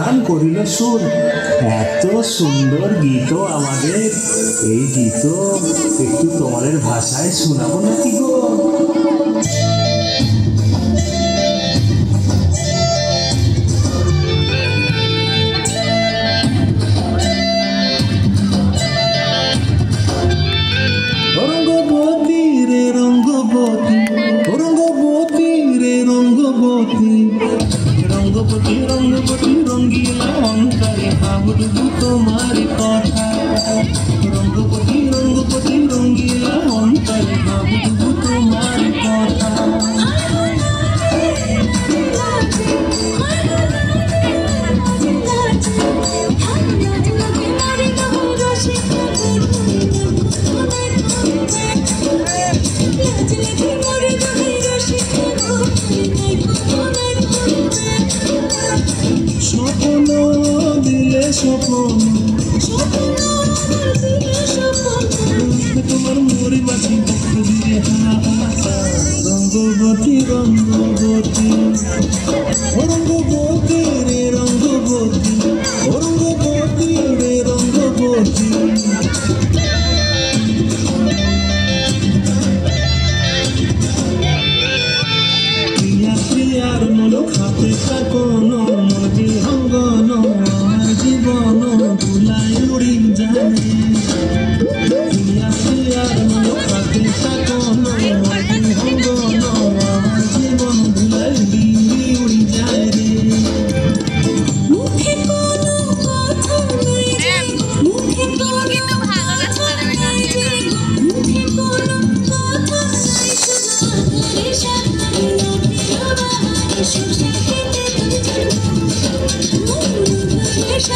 গান করিল সুর। এত সুন্দর গীত আমাদের, এই গীত একটু তোমাদের ভাষায় শোনাবো নাকি গো? রঙ্গবতী রে রঙ্গবতী, রঙ্গবতী রে রঙ্গবতী, রঙ্গবতী রঙ্গবতী রঙ্গিলা অন্তরে ভাবুবু তোমার কথা। রঙ্গবতী রঙ্গবতী রঙ্গিলা অন্তরে ভাবুবু তোমার কথা। স্বপ্ন দিলে স্বপ্ন, তোমার মরি মাছি দিয়ে রঙ্গবতী রঙ্গবতী, রঙ্গবতী রে রঙ্গবতী, রঙ্গবতী রে রঙ্গবতী। প্রিয়ার মন খাতে থাকোনো মন বিহঙ্গন, আমার জীবন ভুলাই উড়ি যায়। প্রিয়ার মন খাতে থাকোনো মন বিহঙ্গন, আমার জীবন ভুলাই উড়ি যায় রে। মুখে কোনো কথা নেই, মুখে কোনো কথা নেই, মুখে কোনো কথা নেই,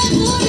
শুধু